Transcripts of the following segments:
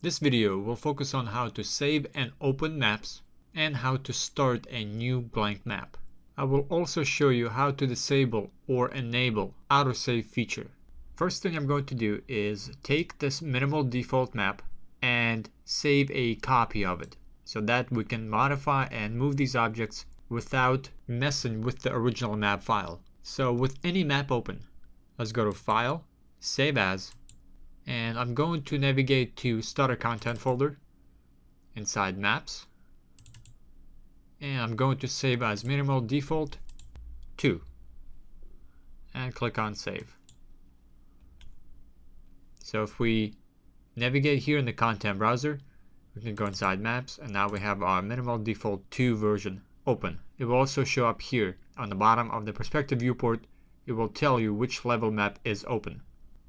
This video will focus on how to save and open maps and how to start a new blank map. I will also show you how to disable or enable autosave feature. First thing I'm going to do is take this minimal default map and save a copy of it so that we can modify and move these objects without messing with the original map file. So with any map open, let's go to File, Save As, and I'm going to navigate to Starter Content folder inside Maps, and I'm going to save as minimal default 2 and click on Save. So if we navigate here in the content browser, we can go inside Maps, and now we have our minimal default 2 version open. It will also show up here on the bottom of the perspective viewport. It will tell you which level map is open.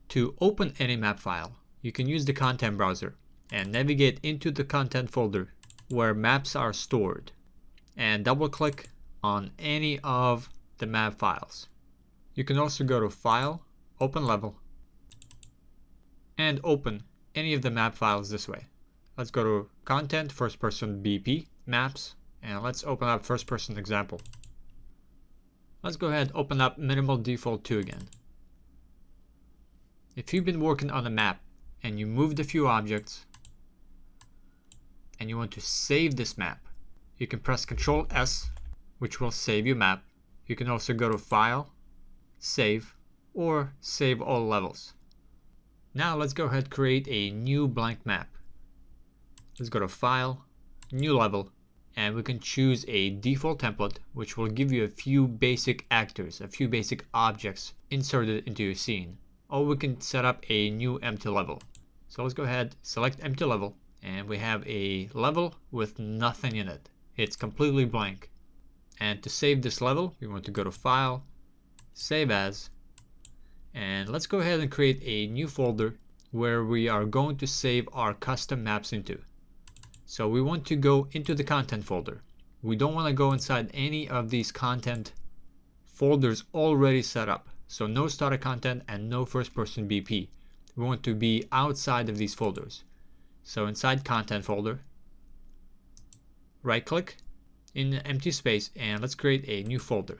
To open any map file, you can use the content browser and navigate into the content folder where maps are stored and double click on any of the map files. You can also go to File, Open Level, and open any of the map files this way. Let's go to Content, First Person BP, Maps, and let's open up First Person Example. Let's go ahead and open up Minimal Default 2 again. If you've been working on a map and you moved a few objects and you want to save this map, you can press Ctrl S, which will save your map. You can also go to File, Save, or Save All Levels. Now let's go ahead and create a new blank map. Let's go to File, New Level, and we can choose a default template which will give you a few basic actors, a few basic objects inserted into your scene. Or we can set up a new empty level. So let's go ahead, select empty level, and we have a level with nothing in it. It's completely blank. And to save this level, we want to go to File, Save As, and let's go ahead and create a new folder where we are going to save our custom maps into. So we want to go into the content folder. We don't want to go inside any of these content folders already set up. So no starter content and no first person BP. We want to be outside of these folders. So inside content folder, right click in the empty space and let's create a new folder.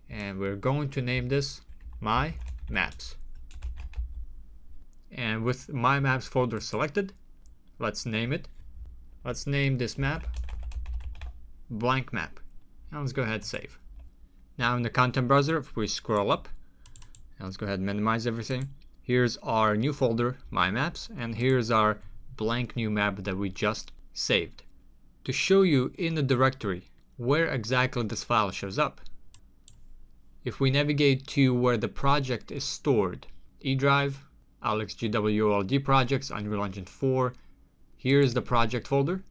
And we're going to name this My Maps. And with My Maps folder selected, let's name it. Let's name this map Blank Map. Now let's go ahead and save. Now in the content browser, if we scroll up, and let's go ahead and minimize everything. Here's our new folder, My Maps, and here's our blank new map that we just saved. To show you in the directory where exactly this file shows up, if we navigate to where the project is stored, E drive, AlexGWOLD projects, Unreal Engine 4, here's the project folder.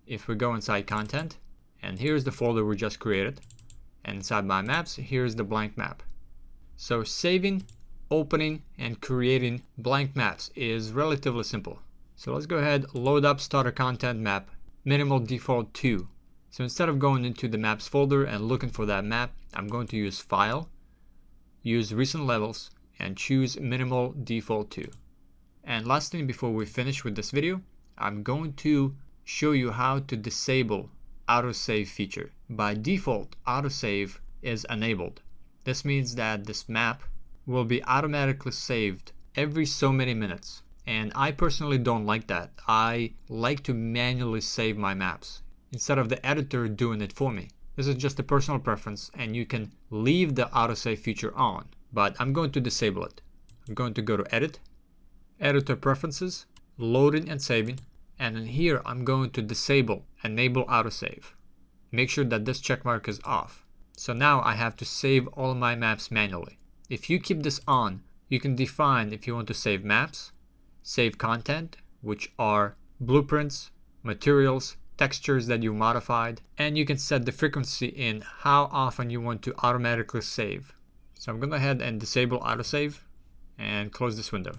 If we go inside content, and here's the folder we just created, and inside My Maps, here's the blank map. So saving, opening, and creating blank maps is relatively simple. So let's go ahead, load up starter content map, minimal default 2. So instead of going into the maps folder and looking for that map, I'm going to use File, use Recent Levels, and choose minimal default 2. And last thing before we finish with this video, I'm going to show you how to disable autosave feature. By default, autosave is enabled. This means that this map will be automatically saved every so many minutes. And I personally don't like that. I like to manually save my maps instead of the editor doing it for me. This is just a personal preference, and you can leave the autosave feature on, but I'm going to disable it. I'm going to go to Edit, Editor Preferences, Loading and Saving, and in here I'm going to disable Enable Autosave. Make sure that this checkmark is off. So now I have to save all my maps manually. If you keep this on, you can define if you want to save maps, save content, which are blueprints, materials, textures that you modified, and you can set the frequency in how often you want to automatically save. So I'm going to go ahead and disable autosave and close this window.